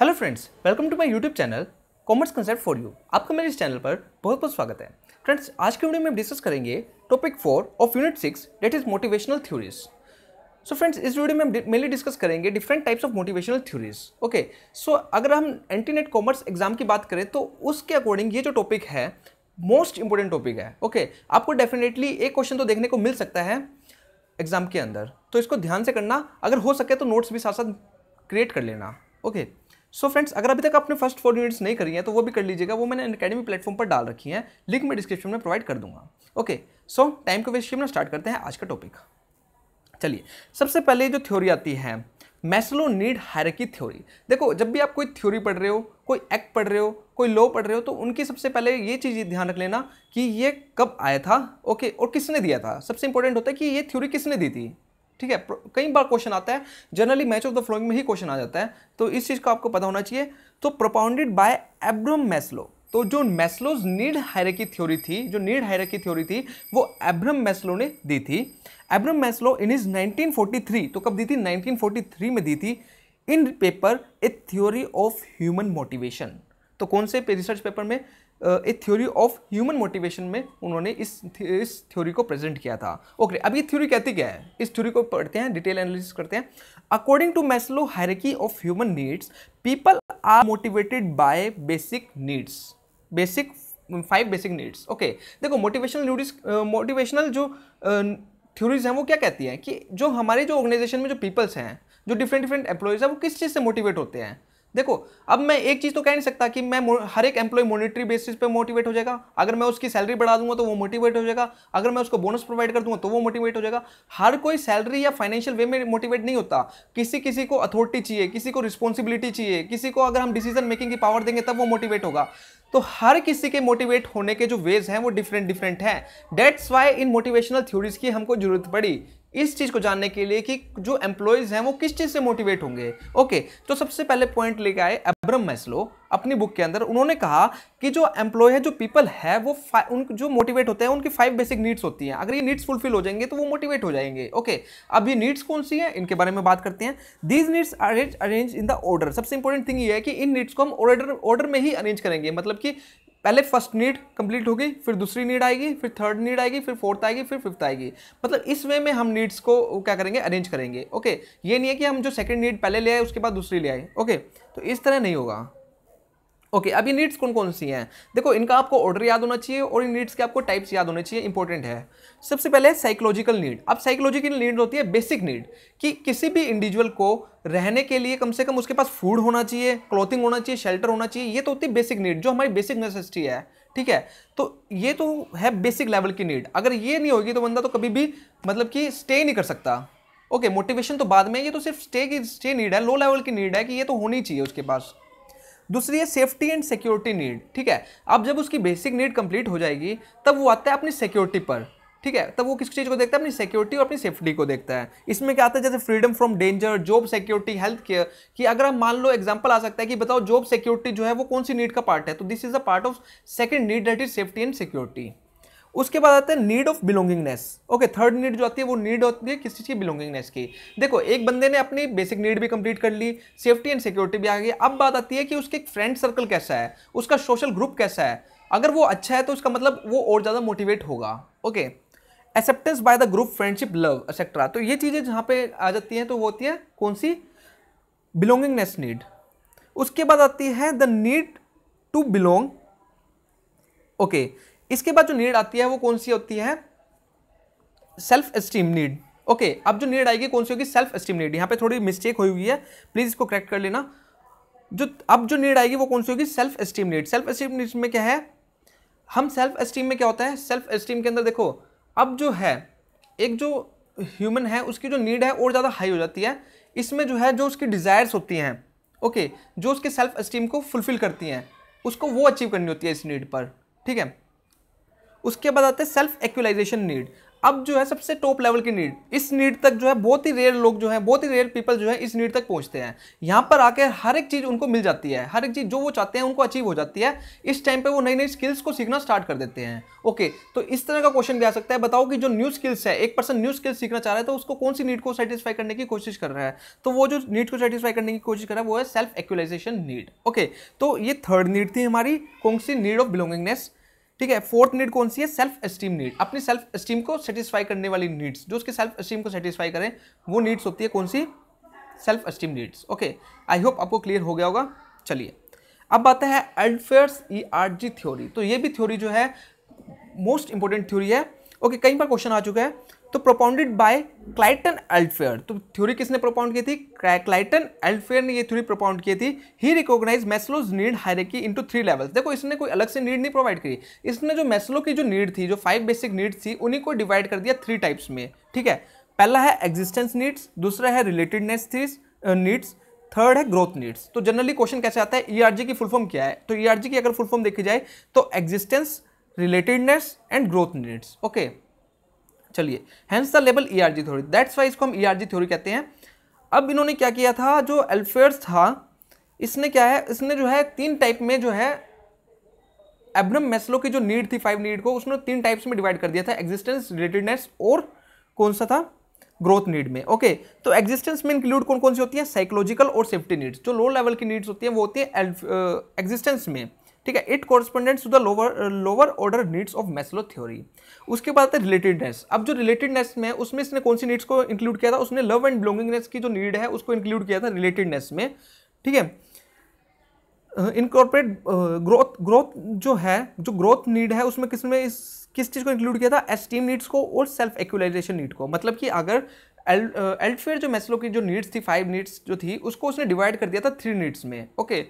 Hello friends, welcome to my YouTube channel commerce concept for you. आपका मेरे इस channel पर बहुत बहुत स्वागत है। फ्रेंड्स, आज के वीडियो में हम डिस्कस करेंगे topic 4 of unit 6 that is motivational theories. So friends, इस वीडियो में हम मेनली डिस्कस करेंगे different types of motivational theories. Okay, so अगर हम एंटी-नेट कॉमर्स एग्जाम की बात करें तो उसके अकॉर्डिंग ये जो टॉपिक है मोस्ट इंपॉर्टेंट टॉपिक है। ओके, आपको डेफिनेटली एक क्वेश्चन तो देखने को मिल सकता है एग्जाम के अंदर, तो इसको ध्यान से करना। अगर हो सके तो नोट्स भी साथ साथ क्रिएट कर लेना। ओके, सो फ्रेंड्स, अगर अभी तक आपने फर्स्ट 4 यूनिट्स नहीं करी है तो वो भी कर लीजिएगा। वो मैंने अनअकैडमी प्लेटफॉर्म पर डाल रखी है, लिंक मैं डिस्क्रिप्शन में प्रोवाइड कर दूंगा। ओके, सो टाइम को वेस्ट किए स्टार्ट करते हैं आज का टॉपिक। चलिए, सबसे पहले जो थ्योरी आती है मैस्लो नीड हायरार्की थ्योरी। देखो, जब भी आप कोई थ्योरी पढ़ रहे हो, कोई एक्ट पढ़ रहे हो, कोई लॉ पढ़ रहे हो, तो उनकी सबसे पहले ये चीज़ ध्यान रख लेना कि ये कब आया था। ओके, और किसने दिया था। सबसे इंपॉर्टेंट होता है कि ये थ्योरी किसने दी थी। ठीक है, कई बार क्वेश्चन आता है, generally match of the flowing में ही क्वेश्चन आ जाता है, तो इस चीज़ को आपको पता होना चाहिए। तो प्रोपाउंडेड बाय एब्राहम मैस्लो। तो जो मैस्लोज नीड हायरार्की थ्योरी थी, जो नीड हायरार्की थ्योरी थी, वो एब्राहम मैस्लो ने दी थी। एब्राहम मैस्लो इन इज 1943, तो कब दी थी? 1943 में दी थी, इन paper A theory of human motivation. तो कौन से रिसर्च पेपर में? ए थ्योरी ऑफ ह्यूमन मोटिवेशन में उन्होंने इस थ्योरी को प्रेजेंट किया था। ओके, अब ये थ्योरी कहती क्या है, इस थ्योरी को पढ़ते हैं, डिटेल एनालिसिस करते हैं। According to Maslow hierarchy of human needs, people are motivated by basic needs, basic 5 basic needs. Okay, देखो, मोटिवेशनल जो थ्योरीज हैं वो क्या कहती हैं कि जो हमारे जो ऑर्गेनाइजेशन में जो पीपल्स हैं, जो डिफरेंट एम्प्लॉयज़ हैं, वो किस चीज़ से मोटिवेट होते हैं। देखो, अब मैं एक चीज़ तो कह नहीं सकता कि मैं हर एक एम्प्लॉय मॉनिटरी बेसिस पे मोटिवेट हो जाएगा। अगर मैं उसकी सैलरी बढ़ा दूंगा तो वो मोटिवेट हो जाएगा, अगर मैं उसको बोनस प्रोवाइड कर दूंगा तो वो मोटिवेट हो जाएगा। हर कोई सैलरी या फाइनेंशियल वे में मोटिवेट नहीं होता। किसी को अथॉरिटी चाहिए, किसी को रिस्पॉन्सिबिलिटी चाहिए, किसी को अगर हम डिसीजन मेकिंग की पावर देंगे तब वो मोटिवेट होगा। तो हर किसी के मोटिवेट होने के जो वेज हैं वो डिफरेंट हैं। That's why in motivational theories की हमको जरूरत पड़ी, इस चीज को जानने के लिए कि जो एम्प्लॉयज हैं वो किस चीज से मोटिवेट होंगे। ओके, तो सबसे पहले पॉइंट लेके आए एब्राहम मैस्लो अपनी बुक के अंदर। उन्होंने कहा कि जो एम्प्लॉय है, जो पीपल है, वो जो मोटिवेट होते हैं उनकी 5 बेसिक नीड्स होती हैं। अगर ये नीड्स फुलफिल हो जाएंगे तो वो मोटिवेट हो जाएंगे। ओके, अब ये नीड्स कौन सी है, इनके बारे में बात करते हैं। These needs are arrange in the order. सबसे इंपॉर्टेंट थिंग ये है कि इन नीड्स को हम ऑर्डर में ही अरेंज करेंगे। मतलब कि पहले फर्स्ट नीड कंप्लीट होगी, फिर दूसरी नीड आएगी, फिर थर्ड नीड आएगी, फिर फोर्थ आएगी, फिर फिफ्थ आएगी। मतलब इस वे में हम नीड्स को क्या करेंगे, अरेंज करेंगे। ओके, ये नहीं है कि हम जो सेकंड नीड पहले ले आए उसके बाद दूसरी ले आए। ओके, तो इस तरह नहीं होगा। ओके, अब ये नीड्स कौन कौन सी हैं? देखो, इनका आपको ऑर्डर याद होना चाहिए और इन नीड्स के आपको टाइप्स याद होने चाहिए, इंपॉर्टेंट है। सबसे पहले साइकोलॉजिकल नीड। अब साइकोलॉजिकल नीड होती है बेसिक नीड, कि किसी भी इंडिविजुअल को रहने के लिए कम से कम उसके पास फूड होना चाहिए, क्लोथिंग होना चाहिए, शेल्टर होना चाहिए। ये तो होती है बेसिक नीड, जो हमारी बेसिक नेसेसिटी है। ठीक है, तो ये तो है बेसिक लेवल की नीड। अगर ये नहीं होगी तो बंदा तो कभी भी मतलब कि स्टे नहीं कर सकता। ओके, मोटिवेशन तो बाद में, ये तो सिर्फ स्टे नीड है, लो लेवल की नीड है कि ये तो होनी चाहिए उसके पास। दूसरी है सेफ्टी एंड सिक्योरिटी नीड। ठीक है, अब जब उसकी बेसिक नीड कंप्लीट हो जाएगी तब वो आता है अपनी सिक्योरिटी पर। ठीक है, तब वो किस चीज़ को देखता है? अपनी सिक्योरिटी और अपनी सेफ्टी को देखता है। इसमें क्या आता है? जैसे freedom from danger, job security, health care. कि अगर आप मान लो, एग्जांपल आ सकता है कि बताओ जॉब सिक्योरिटी जो है वो कौन सी नीड का पार्ट है, तो this is a part of second need, that is safety and security. उसके बाद आता है need of belongingness. Okay, third need जो आती है वो नीड होती है किसी चीज़ की बिलोंगिंगनेस की। देखो, एक बंदे ने अपनी बेसिक नीड भी कंप्लीट कर ली, सेफ्टी एंड सिक्योरिटी भी आ गई। अब बात आती है कि उसके फ्रेंड सर्कल कैसा है, उसका सोशल ग्रुप कैसा है। अगर वो अच्छा है तो उसका मतलब वो और ज़्यादा मोटिवेट होगा। Okay, acceptance by the group, friendship, love etcetera. तो ये चीज़ें जहाँ पे आ जाती हैं तो वो होती है कौन सी? Belongingness need. उसके बाद आती है the need to belong. Okay, इसके बाद जो नीड आती है वो कौन सी होती है? Self esteem need. ओके, अब जो नीड आएगी कौन सी होगी? Self esteem need. यहाँ पे थोड़ी मिस्टेक हुई है, प्लीज इसको करेक्ट कर लेना। अब जो नीड आएगी वो कौन सी होगी? Self esteem need. Self esteem need में क्या है? हम सेल्फ एस्टीम में क्या होता है? सेल्फ एस्टीम के अंदर देखो, अब जो है एक जो ह्यूमन है उसकी जो नीड है और ज़्यादा हाई हो जाती है। इसमें जो है जो उसकी डिज़ायर्स होती हैं, ओके, जो उसके सेल्फ एस्टीम को फुलफिल करती हैं, उसको वो अचीव करनी होती है इस नीड पर। ठीक है, उसके बाद आते हैं सेल्फ एक्चुअलाइजेशन नीड। अब जो है सबसे टॉप लेवल की नीड, इस नीड तक जो है बहुत ही रेयर लोग जो है, बहुत ही रेयर पीपल जो है इस नीड तक पहुंचते हैं। यहाँ पर आकर हर एक चीज उनको मिल जाती है, हर एक चीज जो वो चाहते हैं उनको अचीव हो जाती है। इस टाइम पे वो नई नई स्किल्स को सीखना स्टार्ट कर देते हैं। ओके, तो इस तरह का क्वेश्चन भी आ सकता है, बताओ कि जो न्यू स्किल्स है, एक पर्सन न्यू स्किल्स सीखना चाह रहा है तो उसको कौन सी नीड को सेटिस्फाई करने की कोशिश कर रहा है, तो वो जो नीड को सेटिस्फाई करने की कोशिश कर रहा है वो है सेल्फ एक्चुअलाइजेशन नीड। ओके, तो ये थर्ड नीड थी हमारी, कौन सी, नीड ऑफ बिलोंगिंगनेस। ठीक है, फोर्थ नीड कौन सी है, सेल्फ एस्टीम नीड, अपनी सेल्फ एस्टीम को सेटिस्फाई करने वाली नीड्स, जो उसके सेल्फ एस्टीम को सेटिस्फाई करें वो नीड्स होती है कौन सी, self esteem needs. Okay, I hope आपको क्लियर हो गया होगा। चलिए अब आता है एल्डफेयर्स ERG थ्योरी। तो ये भी थ्योरी जो है मोस्ट इंपोर्टेंट थ्योरी है। ओके, कई बार क्वेश्चन आ चुका है। तो प्रोपाउंडेड बाय क्लाइटन एल्डफेयर, तो थ्योरी किसने प्रोपाउंड की थी, क्लाइटन एल्डफेयर ने ये थ्योरी प्रोपाउंड की थी। He recognize Maslow's need hierarchy into 3 levels. देखो इसने कोई अलग से नीड नहीं प्रोवाइड करी, इसने जो मैस्लो की जो नीड थी, जो 5 बेसिक नीड थी, उन्हीं को डिवाइड कर दिया 3 टाइप्स में। ठीक है, पहला है एग्जिस्टेंस नीड्स, दूसरा है रिलेटेडनेस नीड्स, थर्ड है ग्रोथ नीड्स। तो जनरली क्वेश्चन कैसे आता है, ERG की फुल फॉर्म क्या है, तो ERG की अगर फुल फॉर्म देखी जाए तो existence, relatedness and growth needs. Okay, चलिए, hence the label ERG theory, that's why इसको हम ERG थ्योरी कहते हैं। अब इन्होंने क्या किया था, जो एल्फेयर्स था इसने क्या है, इसने जो है 3 टाइप में जो है एब्राहम मैस्लो की जो नीड थी 5 नीड को, उसने 3 टाइप्स में डिवाइड कर दिया था, एग्जिस्टेंस, रिलेटेडनेस और कौन सा था, ग्रोथ नीड में। ओके, तो एग्जिस्टेंस में इंक्लूड कौन कौन सी होती है, साइकोलॉजिकल और सेफ्टी नीड्स। जो लो लेवल की नीड्स होती है वो होती है एग्जिस्टेंस में। ठीक है, it correspondents to the lower order needs of Maslow theory. उसके बाद है रिलेटेडनेस। अब जो रिलेटेडनेस में, उसमें इसने कौन सी नीड्स को इंक्लूड किया था, उसने लव एंड बिलोंगिंगनेस की जो नीड है उसको इंक्लूड किया था रिलेटेडनेस में। ठीक है, इनकॉर्पोरेट ग्रोथ जो है, जो ग्रोथ नीड है उसमें किस चीज़ को इंक्लूड किया था, एस्टीम नीड्स को और सेल्फ एक्चुअलाइजेशन नीड को। मतलब कि अगर एल्डफेयर जो मैस्लो की जो नीड्स थी 5 नीड्स जो थी, उसको उसने डिवाइड कर दिया था 3 नीड्स में। ओके,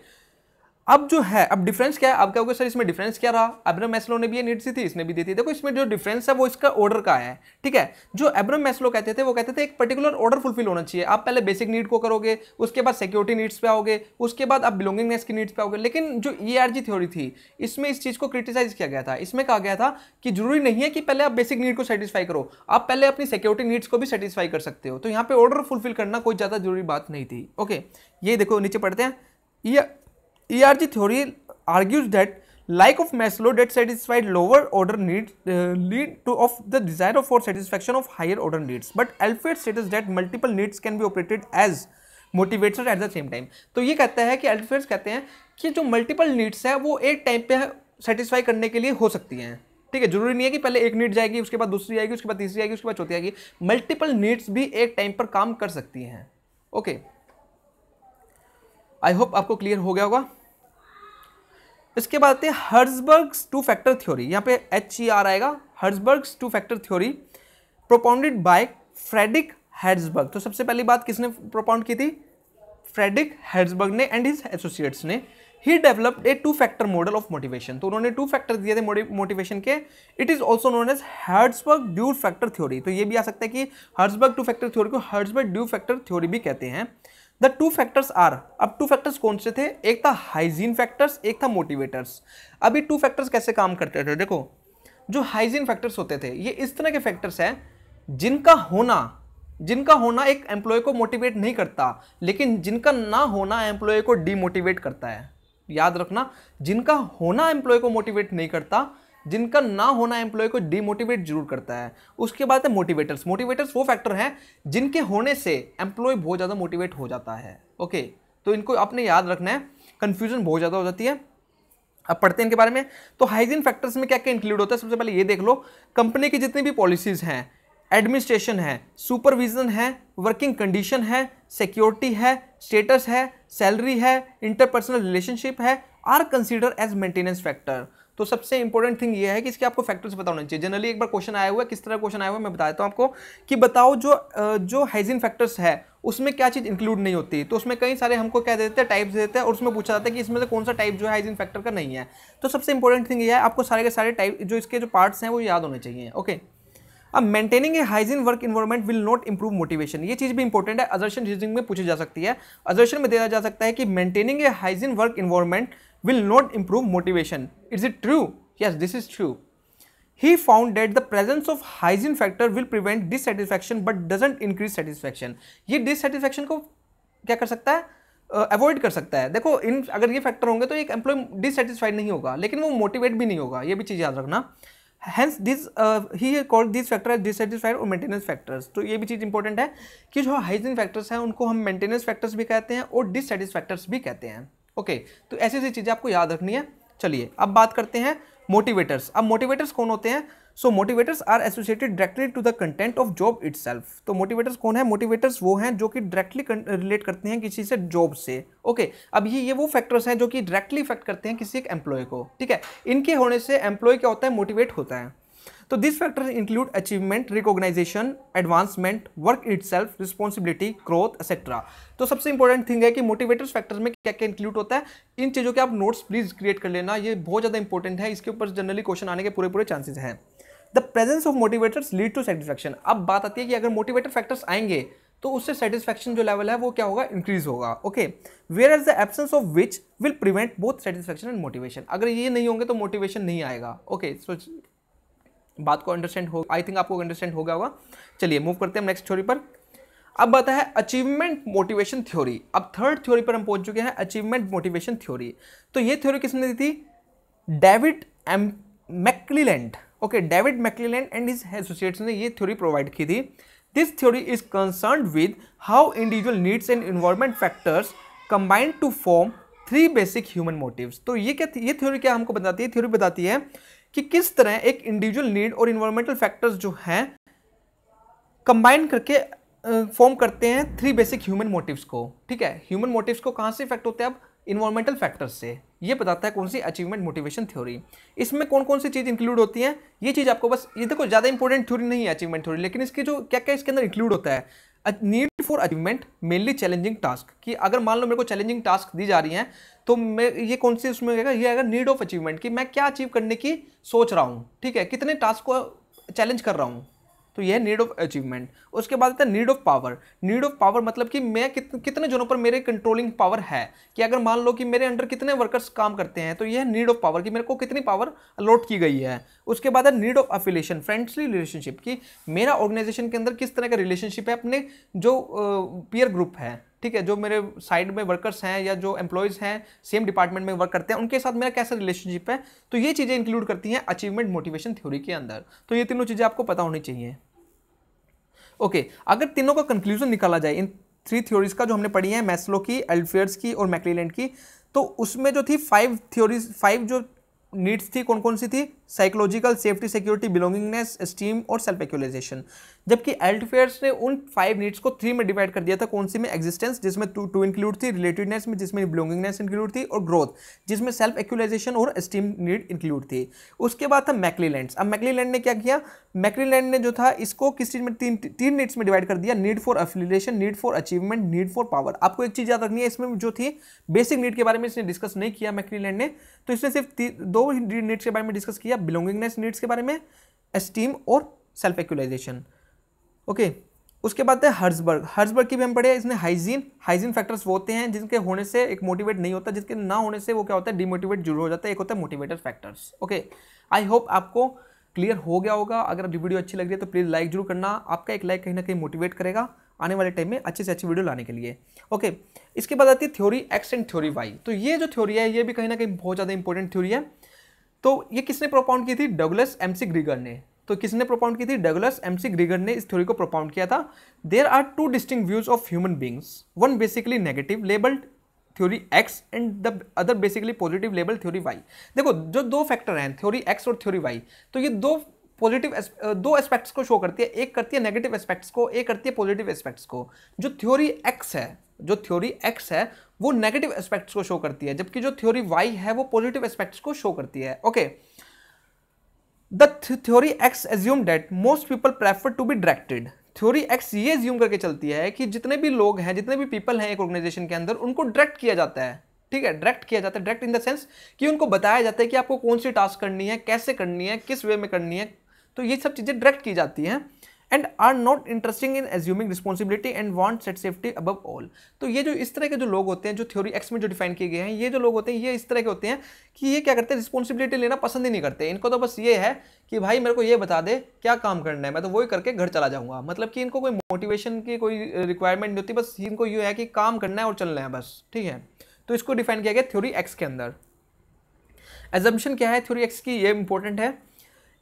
अब जो है, अब डिफरेंस क्या है, आप कहोगे सर इसमें डिफरेंस क्या रहा, एब्राहम मैस्लो ने भी ये नीड्स दी थी, इसने भी दी थी। देखो इसमें जो डिफरेंस है वो इसका ऑर्डर का है। ठीक है, जो एब्राहम मैस्लो कहते थे वो कहते थे एक पर्टिकुलर ऑर्डर फुलफिल होना चाहिए। आप पहले बेसिक नीड को करोगे, उसके बाद सिक्योरिटी नीड्स पे आओगे, उसके बाद आप बिलोंगिंगनेस की नीड्स पे आओगे। लेकिन जो ERG थ्योरी थी इसमें इस चीज को क्रिटिसाइज किया गया था। इसमें कहा गया था कि जरूरी नहीं है कि पहले आप बेसिक नीड को सेटिस्फाई करो, आप पहले अपनी सिक्योरिटी नीड्स को भी सेटिस्फाई कर सकते हो। तो यहाँ पे ऑर्डर फुलफिल करना कोई ज्यादा जरूरी बात नहीं थी। ओके, ये देखो नीचे पढ़ते हैं, ERG theory argues that like of Maslow that satisfied lower order needs lead to of the desire for satisfaction of higher order needs, but Alfred states that multiple needs can be operated as motivators at the same time। तो ये कहता है कि एल्फेयर्स कहते हैं कि जो multiple needs है वो एक टाइम पे सेटिस्फाई करने के लिए हो सकती हैं। ठीक है, जरूरी नहीं है कि पहले एक नीड जाएगी, उसके बाद दूसरी आएगी, उसके बाद तीसरी आएगी, उसके बाद चौथी आएगी। मल्टीपल नीड्स भी एक टाइम पर काम कर सकती हैं। ओके, आई होप आपको क्लियर हो गया होगा। इसके बाद आते हैं हर्ट्जबर्ग्स 2 फैक्टर थ्योरी। यहाँ पे HER आएगा, Herzberg's 2 factor theory propounded by Frederick Herzberg. तो सबसे पहली बात किसने प्रोपाउंड की थी, फ्रेडरिक हर्ट्जबर्ग ने एंड हिज एसोसिएट्स ने। He developed a 2 factor model of motivation. तो उन्होंने 2 फैक्टर दिए थे मोटिवेशन के। It is also known as Herzberg due factor theory. तो ये भी आ सकता है कि हर्ट्जबर्ग 2 फैक्टर थ्योरी को हर्ट्जबर्ग ड्यू फैक्टर थ्योरी भी कहते हैं। द 2 फैक्टर्स आर, अब 2 फैक्टर्स कौन से थे, एक था हाइजीन फैक्टर्स, एक था मोटिवेटर्स। अभी 2 फैक्टर्स कैसे काम करते थे, देखो जो हाइजीन फैक्टर्स होते थे ये इस तरह के फैक्टर्स हैं जिनका होना एक एम्प्लॉय को मोटिवेट नहीं करता, लेकिन जिनका ना होना एम्प्लॉय को डीमोटिवेट करता है। याद रखना, जिनका होना एम्प्लॉय को मोटिवेट नहीं करता, जिनका ना होना एम्प्लॉय को डीमोटिवेट जरूर करता है। उसके बाद है मोटिवेटर्स। मोटिवेटर्स वो फैक्टर हैं जिनके होने से एम्प्लॉय बहुत ज़्यादा मोटिवेट हो जाता है। ओके, तो इनको आपने याद रखना है, कंफ्यूजन बहुत ज़्यादा हो जाती है। अब पढ़ते हैं इनके बारे में। तो हाइजीन फैक्टर्स में क्या क्या इंक्लूड होता है, सबसे पहले ये देख लो, कंपनी की जितनी भी पॉलिसीज हैं, एडमिनिस्ट्रेशन है, सुपरविजन है, वर्किंग कंडीशन है, सिक्योरिटी है, स्टेटस है, सैलरी है, इंटरपर्सनल रिलेशनशिप है, are consider as maintenance factor. तो सबसे इंपॉर्टेंट थिंग ये है कि इसके आपको फैक्टर्स पता होने चाहिए। जनरली एक बार क्वेश्चन आया हुआ है, किस तरह क्वेश्चन आया हुआ है मैं बता देता हूँ आपको कि बताओ जो हाइजीन फैक्टर्स है उसमें क्या चीज़ इंक्लूड नहीं होती। तो उसमें कई सारे हमको क्या देते हैं, टाइप्स देते हैं, और उसमें पूछा जाता है कि इसमें से कौन सा टाइप जो है हाइजीन फैक्टर का नहीं है। तो सबसे इंपॉर्टेंट थिंग ये है, आपको सारे के सारे टाइप जो इसके जो पार्ट्स हैं वो याद होने चाहिए। ओके, अब maintaining A hygiene work environment will not improve motivation. ये चीज़ भी इंपॉर्टेंट है, असर्शन रीजनिंग में पूछी जा सकती है। असर्शन में दिया जा सकता है कि maintaining A hygiene work environment will not improve motivation. Is it true? Yes, this is true. He found that the presence of hygiene factor will prevent dissatisfaction but doesn't increase satisfaction. ये dissatisfaction को क्या कर सकता है, avoid कर सकता है। देखो इन अगर ये फैक्टर होंगे तो एक एम्प्लॉय डिससेटिस्फाइड नहीं होगा, लेकिन वो मोटिवेट भी नहीं होगा, ये भी चीज़ याद रखना। Hence this he called these factors as dissatisfied और maintenance factors। तो ये भी चीज़ इंपॉर्टेंट है कि जो हाइजीन फैक्टर्स हैं उनको हम मेंटेनेंस फैक्टर्स भी कहते हैं और डिससेटिस्फैक्टर्स भी कहते हैं। ओके, तो ऐसी ऐसी चीज़ें आपको याद रखनी है। चलिए अब बात करते हैं मोटिवेटर्स। अब मोटिवेटर्स कौन होते हैं? So motivators are associated directly to the content of job itself. तो मोटिवेटर्स कौन है? मोटिवेटर्स वो हैं जो कि डायरेक्टली रिलेट करते हैं किसी से जॉब से। ओके, अब ये वो फैक्टर्स हैं जो कि डायरेक्टली इफेक्ट करते हैं किसी एक एम्प्लॉय को। ठीक है, इनके होने से एम्प्लॉय क्या होता है? मोटिवेट होता है। तो this factors include achievement, recognization, advancement, work itself, responsibility, growth etcetera. तो सबसे इंपॉर्टेंट थिंग है कि मोटिवेटर्स फैक्टर्स में क्या क्या इंक्लूड होता है। इन चीज़ों के आप नोट्स प्लीज क्रिएट कर लेना, ये बहुत ज़्यादा इंपॉर्टेंट है, इसके ऊपर जनरली क्वेश्चन आने के पूरे चांसेस हैं। The presence of motivators lead to satisfaction. अब बात आती है कि अगर मोटिवेटर फैक्टर्स आएंगे तो उससे सेटिस्फैक्शन जो लेवल है वो क्या होगा? इंक्रीज होगा। Okay, whereas the absence of which will prevent both satisfaction and motivation. अगर ये नहीं होंगे तो मोटिवेशन नहीं आएगा। ओके, सो बात को अंडरस्टैंड हो, आई थिंक आपको अंडरस्टैंड हो गया होगा। चलिए मूव करते हैं नेक्स्ट थ्योरी पर। अब बात है अचीवमेंट मोटिवेशन थ्योरी। अब थर्ड थ्योरी पर हम पहुंच चुके हैं, अचीवमेंट मोटिवेशन थ्योरी। तो ये थ्योरी किसने दी थी? David M McClelland. Okay, David McClelland and his associates ने ये थ्योरी प्रोवाइड की थी। This theory is concerned with how individual needs and environment factors combined to form 3 basic human motives. तो ये थ्योरी क्या हमको बताती है? थ्योरी बताती है कि किस तरह एक इंडिविजुअल नीड और इन्वायरमेंटल फैक्टर्स जो हैं कंबाइन करके फॉर्म करते हैं 3 बेसिक ह्यूमन मोटिव्स को। ठीक है, ह्यूमन मोटिव्स को कहाँ से इफेक्ट होते हैं? अब इन्वायरमेंटल फैक्टर्स से। ये बताता है कौन सी? Achievement motivation theory. इसमें कौन कौन सी चीज़ इंक्लूड होती है ये चीज़ आपको बस, ये देखो ज़्यादा इंपॉर्टेंट थ्योरी नहीं है अचीवमेंट थ्योरी, लेकिन इसके जो क्या क्या इसके अंदर इंक्लूड होता है। Need for achievement, mainly challenging task, कि अगर मान लो मेरे को चैलेंजिंग टास्क दी जा रही हैं तो मैं ये कौन सी उसमें आएगा? ये आएगा नीड ऑफ अचीवमेंट, कि मैं क्या अचीव करने की सोच रहा हूँ। ठीक है, कितने टास्क को चैलेंज कर रहा हूँ, तो यह है नीड ऑफ अचीवमेंट। उसके बाद आता है need of power. Need of power मतलब कि मैं कितने जनों पर मेरे कंट्रोलिंग पावर है, कि अगर मान लो कि मेरे अंडर कितने वर्कर्स काम करते हैं, तो यह है नीड ऑफ पावर, कि मेरे को कितनी पावर अलॉट की गई है। उसके बाद है need of affiliation, friendly relationship, कि मेरा ऑर्गेनाइजेशन के अंदर किस तरह का रिलेशनशिप है अपने जो पीयर ग्रुप है। ठीक है, जो मेरे साइड में वर्कर्स हैं या जो एम्प्लॉयज़ हैं सेम डिपार्टमेंट में वर्क करते हैं, उनके साथ मेरा कैसा रिलेशनशिप है। तो ये चीज़ें इंक्लूड करती हैं अचीवमेंट मोटिवेशन थ्योरी के अंदर। तो ये तीनों चीज़ें आपको पता होनी चाहिए। ओके, अगर तीनों का कंक्लूजन निकाला जाए इन 3 थ्योरीज का जो हमने पढ़ी है, मैस्लो की, एल्फेयर्स की और मैक्लीलैंड की, तो उसमें जो थी 5 थ्योरीज, 5 जो नीड्स थी कौन कौन सी थी? Psychological, safety, security, belongingness, esteem और सेल्फ एक्चुअलाइजेशन। जबकि एल्फेयर्स ने उन 5 नीड्स को 3 में डिवाइड कर दिया था। कौन सी में? एग्जिस्टेंस, जिसमें 2 इंक्लूड थी, रिलेटेडनेस में जिसमें बिलोंगिंगनेस इंक्लूड थी, और ग्रोथ जिसमें सेल्फ एक्चुअलाइजेशन और एस्टीम नीड इंक्लूड थी। उसके बाद था मैक्लीलैंड। अब मैक्लीलैंड ने क्या किया? मैक्लीलैंड ने जो था इसको किस चीज में? 3 नीड्स में डिवाइड कर दिया, need for affiliation, need for achievement, need for power. आपको एक चीज याद रखनी है, इसमें जो थी बेसिक नीड के बारे में इसने डिस्कस नहीं किया मैक्लीलैंड ने, तो इसने सिर्फ 2 नीड्स के बारे में डिस्कस किया, बिलोंगिंगनेस नीड्स के बारे में, एस्टीम और सेल्फ एक्चुअलाइजेशन। ओके, उसके बाद है हर्ट्जबर्ग। हर्ट्जबर्ग की भी हम पढ़े, इसने हाइजीन फैक्टर्स वो होते हैं जिनके होने से एक मोटिवेट नहीं होता, जिसके ना होने से वो क्या होता है? डिमोटिवेट जरूर हो जाता है। एक होता है motivator factors. Okay, I hope आपको क्लियर हो गया होगा। अगर वीडियो अच्छी लग रही है तो प्लीज़ लाइक जरूर करना। आपका एक लाइक कहीं ना कहीं मोटिवेट करेगा आने वाले टाइम में अच्छी से अच्छी वीडियो लाने के लिए। ओके, इसके बाद आती है theory X and theory Y. तो ये जो थ्योरी है ये भी कहीं ना कहीं बहुत ज़्यादा इंपॉर्टेंट थ्योरी है। तो ये किसने प्रोपाउंड की थी? डगलस एमसी ग्रीगर ने। तो किसने प्रोपाउंड की थी? डगलस एमसी ग्रीगर ने इस थ्योरी को प्रोपाउंड किया था। There are 2 distinct views of human beings, one basically negative labelled theory X and the other basically positive label theory Y. देखो जो 2 फैक्टर हैं थ्योरी एक्स और थ्योरी वाई, तो ये 2 एस्पेक्ट्स को शो करती है। एक करती है नेगेटिव एस्पेक्ट्स को, एक करती है पॉजिटिव एस्पेक्ट्स को। जो थ्योरी एक्स है वो नेगेटिव एस्पेक्ट्स को शो करती है, जबकि जो थ्योरी वाई है वो पॉजिटिव एस्पेक्ट्स को शो करती है। Okay, the theory X assume that most people prefer to be directed. Theory X ये एज्यूम करके चलती है कि जितने भी लोग हैं, जितने भी पीपल हैं एक ऑर्गेनाइजेशन के अंदर, उनको डायरेक्ट किया जाता है। ठीक है, डायरेक्ट किया जाता है, डायरेक्ट इन द सेंस कि उनको बताया जाता है कि आपको कौन सी टास्क करनी है, कैसे करनी है, किस वे में करनी है। तो ये सब चीज़ें डायरेक्ट की जाती हैं। And are not interesting in assuming responsibility and want set safety above all. तो ये जो इस तरह के जो लोग होते हैं, जो थ्योरी एक्स में जो डिफाइन किए गए हैं, ये जो लोग होते हैं ये इस तरह के होते हैं कि ये क्या करते हैं, रिस्पॉन्सिबिलिटी लेना पसंद ही नहीं करते। इनको तो बस ये है कि भाई मेरे को ये बता दे क्या काम करना है, मैं तो वही करके घर चला जाऊंगा। मतलब कि इनको कोई मोटिवेशन की कोई रिक्वायरमेंट नहीं होती, बस इनको ये है कि काम करना है और चलना है बस, ठीक है। तो इसको डिफाइन किया गया थ्योरी एक्स के अंदर। एजम्पशन क्या है थ्योरी एक्स की, ये इंपॉर्टेंट है।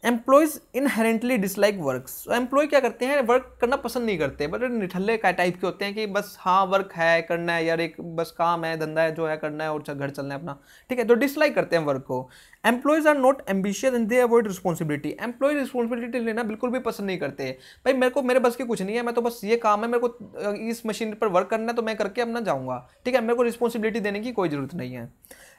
Employees inherently dislike works. Employee क्या करते हैं, वर्क करना पसंद नहीं करते, बट निठल्ले का टाइप के होते हैं कि बस हाँ वर्क है करना है यार, एक बस काम है धंधा है जो है करना है और घर चलना है अपना, ठीक है। तो डिसलाइक करते हैं वर्क को। Employees are not ambitious and they avoid responsibility. Employee responsibility लेना बिल्कुल भी पसंद नहीं करते। भाई मेरे बस की कुछ नहीं है, मैं तो बस ये काम है, मेरे को इस मशीन पर वर्क करना है तो मैं करके अपना जाऊँगा, ठीक है, मेरे को रिस्पॉन्सिबिलिटी देने की कोई जरूरत नहीं है।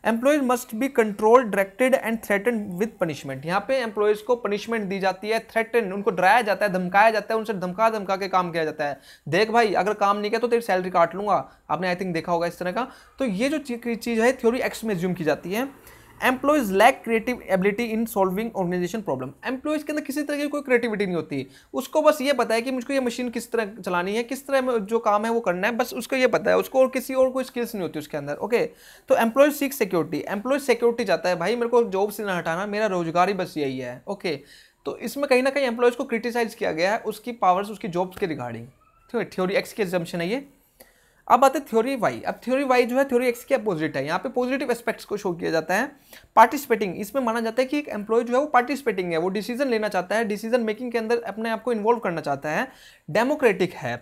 Employees must be controlled, directed and threaten with punishment. यहाँ पे एम्प्लॉयज को पनिशमेंट दी जाती है, थ्रेटन उनको डराया जाता है, धमकाया जाता है, उनसे धमका के काम किया जाता है। देख भाई अगर काम नहीं किया तो तेरी सैलरी काट लूंगा, आपने आई थिंक देखा होगा इस तरह का। तो ये जो चीज़ है थ्योरी एक्स में एज्यूम की जाती है। Employees lack creative ability in solving organisation problem. Employees के अंदर किसी तरह की कोई क्रिएटिविटी नहीं होती, उसको बस ये पता है कि मुझको ये मशीन किस तरह चलानी है, किस तरह जो काम है वो करना है, बस उसको ये पता है, उसको और किसी और कोई स्किल्स नहीं होती उसके अंदर, ओके। तो employees seek security. Employees security चाहता है, भाई मेरे को जॉब से ना हटाना, मेरा रोजगार ही बस यही है, ओके। तो इसमें कहीं ना कहीं एम्प्लॉयज को क्रिटिसाइज किया गया है उसकी पावर्स, उसकी जॉब्स के रिगार्डिंग, ठीक है। थ्योरी एक्स की एग्जाम्पशन है ये। अब आते थ्योरी वाई। अब थ्योरी वाई जो है थ्योरी एक्स के अपोजिट है। यहाँ पे पॉजिटिव एस्पेक्ट्स को शो किया जाता है। पार्टिसिपेटिंग, इसमें माना जाता है कि एक एम्प्लॉय जो है वो पार्टिसिपेटिंग है, वो डिसीजन लेना चाहता है, डिसीजन मेकिंग के अंदर अपने आप को इन्वॉल्व करना चाहता है। डेमोक्रेटिक है।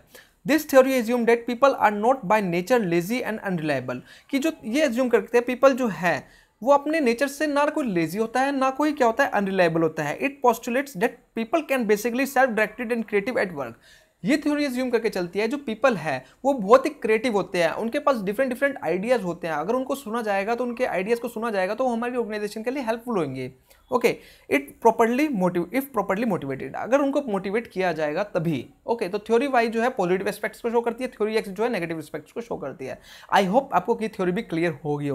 This theory assume that people are not by nature lazy and unreliable. कि जो ये एज्यूम करते हैं पीपल जो है वो अपने नेचर से ना कोई लेजी होता है ना कोई क्या होता है अनरिलायबल होता है। It postulates that people can basically self directed and creative at work. ये थ्योरी एज्यूम करके चलती है जो पीपल है वो बहुत ही क्रिएटिव होते हैं, उनके पास डिफरेंट आइडियाज होते हैं, अगर उनको सुना जाएगा तो उनके आइडियाज को सुना जाएगा तो वो हमारी ऑर्गेनाइजेशन के लिए हेल्पफुल होंगे, ओके। इफ प्रॉपर्ली मोटिवेटेड, अगर उनको मोटिवेट किया जाएगा तभी, ओके। तो थ्योरी वाई जो है पॉजिटिव एस्पेक्ट्स को शो करती है, थ्योरी एक्स जो है नेगेटिव एस्पेक्ट्स को शो करती है। आई होप आपको की थ्योरी भी क्लियर होगी,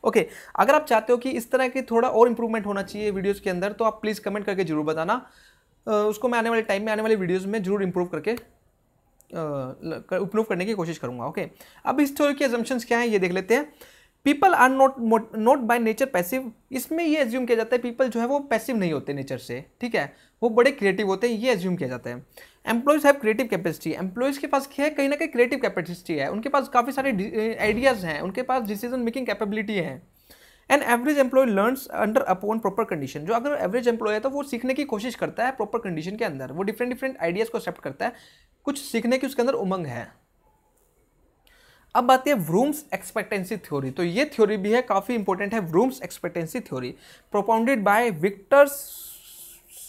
ओके। अगर आप चाहते हो कि इस तरह की थोड़ा और इंप्रूवमेंट होना चाहिए वीडियोज़ के अंदर तो आप प्लीज़ कमेंट करके जरूर बताना, उसको मैं आने वाले टाइम में आने वाली वीडियोज़ में जरूर इंप्रूव करने की कोशिश करूंगा, ओके। अब इस थ्योरी के अजम्पशंस क्या हैं ये देख लेते हैं। People are not by nature passive. इसमें ये एज्यूम किया जाता है पीपल जो है वो पैसिव नहीं होते नेचर से, ठीक है, वो बड़े क्रिएटिव होते हैं, ये एज्यूम किया जाता है। Employees have creative capacity. Employees के पास क्या है, कहीं ना कहीं क्रिएटिव कैपेसिटी है, उनके पास काफ़ी सारे आइडियाज़ हैं, उनके पास डिसीजन मेकिंग कैपेबिलिटी है। An average employee learns under upon proper condition. जो अगर एवरेज एम्प्लॉय है तो वो सीखने की कोशिश करता है प्रॉपर कंडीशन के अंदर, वो डिफरेंट आइडियाज़ को एक्सेप्ट करता है, कुछ सीखने की उसके अंदर उमंग है। अब आती है व्रूम्स एक्सपेक्टेंसी थ्योरी। तो ये थ्योरी भी है काफ़ी इंपॉर्टेंट है, Vroom's expectancy theory propounded by Victor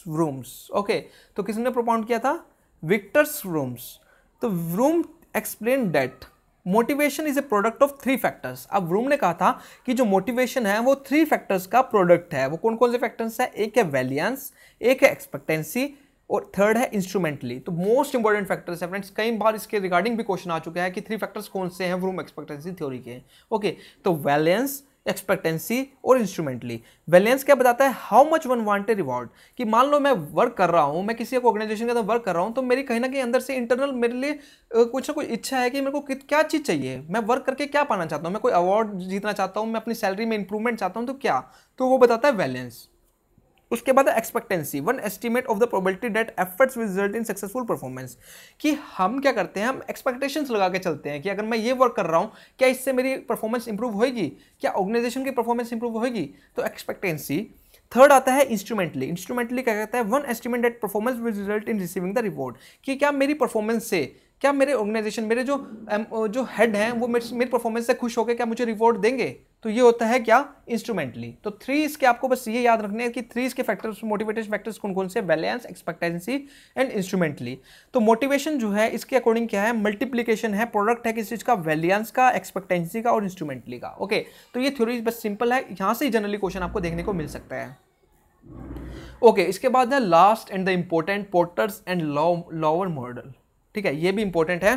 Vroom's, okay. तो किसने प्रोपाउंड किया था, विक्टर व्रूम्स। तो Vroom explain that motivation is a product of 3 factors. अब व्रूम ने कहा था कि जो मोटिवेशन है वो 3 फैक्टर्स का प्रोडक्ट है। वो कौन कौन से फैक्टर्स है, एक है वैलियंस, एक है एक्सपेक्टेंसी और थर्ड है इंस्ट्रूमेंटली। तो मोस्ट इंपॉर्टेंट फैक्टर्स है फ्रेंड्स, कई बार इसके रिगार्डिंग भी क्वेश्चन आ चुका है कि 3 फैक्टर्स कौन से हैं व्रूम एक्सपेक्टेंसी थ्योरी के, ओके। तो वैलियंस, एक्सपेक्टेंसी और इंस्ट्रूमेंटली। वैलियंस क्या बताता है, how much one want a reward. कि मान लो मैं वर्क कर रहा हूं, मैं किसी ऑर्गेनाइजेशन के अंदर वर्क कर रहा हूं तो मेरी कहीं ना कहीं अंदर से इंटरनल मेरे लिए कुछ ना कुछ इच्छा है कि मेरे को क्या चीज़ चाहिए, मैं वर्क करके क्या पाना चाहता हूं, मैं कोई अवार्ड जीतना चाहता हूं, मैं अपनी सैलरी में इंप्रूवमेंट चाहता हूं, तो क्या, तो वो बताता है वैलियंस। उसके बाद expectancy, one estimate of the probability that efforts will result in successful performance. कि हम क्या करते हैं, हम एक्सपेक्टेशंस लगा के चलते हैं कि अगर मैं ये वर्क कर रहा हूँ क्या इससे मेरी परफॉर्मेंस इंप्रूव होगी, क्या ऑर्गेनाइजेशन की परफॉर्मेंस इंप्रूव होगी, तो एक्सपेक्टेंसी। थर्ड आता है इंस्ट्रूमेंटली। इंस्ट्रूमेंटली क्या कहता है, one estimate that performance will result in receiving the reward. कि क्या मेरी परफॉर्मेंस से, क्या मेरे ऑर्गेनाइजेशन, मेरे जो हेड हैं वो मेरी परफॉर्मेंस से खुश होकर क्या मुझे रिवॉर्ड देंगे, तो ये होता है क्या, इंस्ट्रूमेंटली। तो 3 इसके आपको बस ये याद रखने हैं कि 3 इसके फैक्टर्स, मोटिवेटेड फैक्टर्स कौन कौन से, वैलियंस, एक्सपेक्टेंसी एंड इंस्ट्रूमेंटली। तो मोटिवेशन जो है इसके अकॉर्डिंग क्या है, मल्टीप्लीकेशन है, प्रोडक्ट है किस चीज का, वैलियंस का, एक्सपेक्टेंसी का और इंस्ट्रूमेंटली का, ओके। तो ये थ्योरी बस सिंपल है, यहाँ से ही जनरली क्वेश्चन आपको देखने को मिल सकता है, ओके। इसके बाद है last and the important, porters and Lawler model, ठीक है, ये भी इंपॉर्टेंट है।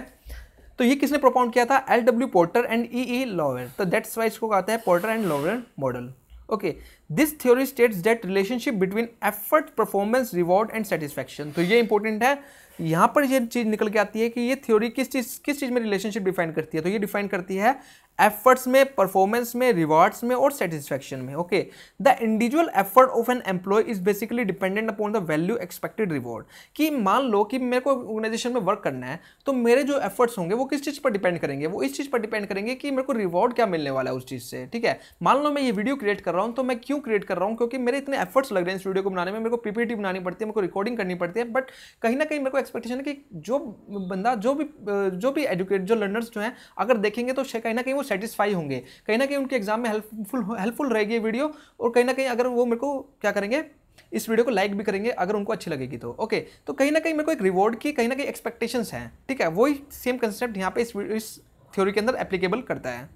तो ये किसने प्रोपाउंड किया था, L W. Porter and E E. Lawler. तो दैट्स वाई इसको कहते हैं Porter and Lawler model, okay. This theory states that relationship between effort, performance, reward and satisfaction. तो ये इंपॉर्टेंट है, यहाँ पर ये चीज़ निकल के आती है कि ये थ्योरी किस चीज़ में रिलेशनशिप डिफाइन करती है। तो ये डिफाइन करती है एफर्ट्स में, परफॉर्मेंस में, रिवार्ड्स में और सेटिस्फैक्शन में। Okay, the individual effort of an employee is basically dependent upon the value expected reward. कि मान लो कि मेरे को ऑर्गेनाइजेशन में वर्क करना है, तो मेरे जो एफर्ट्स होंगे वो किस चीज़ पर डिपेंड करेंगे, वो इस चीज़ पर डिपेंड करेंगे कि मेरे को रिवॉर्ड क्या मिलने वाला है उस चीज़ से। ठीक है, मान लो मैं ये वीडियो क्रिएट कर रहा हूँ, तो मैं क्यों क्रिएट कर रहा हूँ, क्योंकि मेरे इतने एफर्ट्स लग रहे हैं इस वीडियो को बनाने में, मेरे को पीपीटी बनानी पड़ती है, मेरे को रिकॉर्डिंग करनी पड़ती है, बट कहीं ना कहीं मेरे को एक्सपेक्टेशन है कि जो बंदा जो भी एजुकेट जो लर्नर्स जो हैं अगर देखेंगे तो कहीं ना कहीं वो सेटिस्फाई होंगे, कहीं ना कहीं उनके एग्जाम में हेल्पफुल रहेगी वीडियो, और कहीं ना कहीं अगर वो मेरे को क्या करेंगे, इस वीडियो को लाइक भी करेंगे अगर उनको अच्छी लगेगी तो। ओके, तो कहीं ना कहीं मेरे को एक रिवॉर्ड की कहीं ना कहीं एक्सपेक्टेशंस हैं। ठीक है, वही सेम कंसेप्ट यहाँ पे इस थ्योरी के अंदर एप्लीकेबल करता है।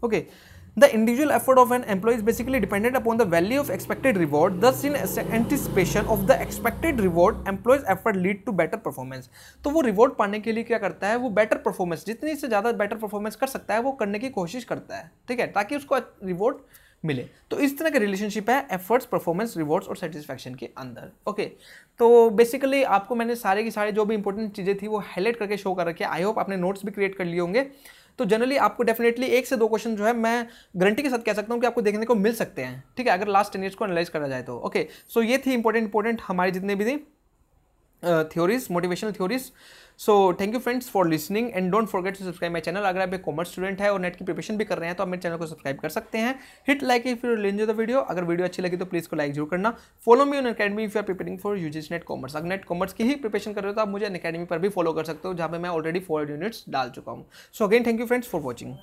Okay, the individual effort of an employee is basically dependent upon the value of expected reward. Thus, in anticipation of the expected reward, employee's effort lead to better performance. तो वो reward पाने के लिए क्या करता है, वो बेटर परफॉर्मेंस, जितनी से ज़्यादा बेटर परफॉर्मेंस कर सकता है वो करने की कोशिश करता है। ठीक है, ताकि उसको रिवॉर्ड मिले। तो इस तरह का रिलेशनशिप है एफर्ट्स, परफॉर्मेंस, रिवॉर्ड्स और सेटिस्फैक्शन के अंदर। ओके, तो बेसिकली आपको मैंने सारे की सारे जो भी इंपॉर्टेंट चीज़ें थी वो हाईलाइट करके शो कर रखी है। आई होप आपने नोट्स भी क्रिएट कर लिए होंगे। तो जनरली आपको डेफिनेटली 1 से 2 क्वेश्चन जो है मैं गारंटी के साथ कह सकता हूँ कि आपको देखने को मिल सकते हैं। ठीक है, अगर लास्ट 10 ईयर्स को एनालाइज करा जाए तो। ओके, सो ये थी इंपॉर्टेंट हमारी जितने भी थी theories, motivational theories. So thank you friends for listening and don't forget to subscribe my channel. अगर आप एक कॉमर्स स्टूडेंट है और नेट की प्रिपरेशन भी कर रहे हैं तो आप मेरे चैनल को सब्सक्राइब कर सकते हैं। Hit like if you enjoy the video. अगर वीडियो अच्छी लगी तो प्लीज़ को लाइक जरूर करना। Follow me on academy if you are preparing for UGC NET commerce. अगर नेट कॉमर्स की ही प्रिपरेशन कर रहे हो तो आप मुझे अकेडमी पर भी फॉलो कर सकते हो, जहाँ पे मैं ऑलरेडी 4 यूनिट्स डाल चुका हूँ। So again thank you friends for watching.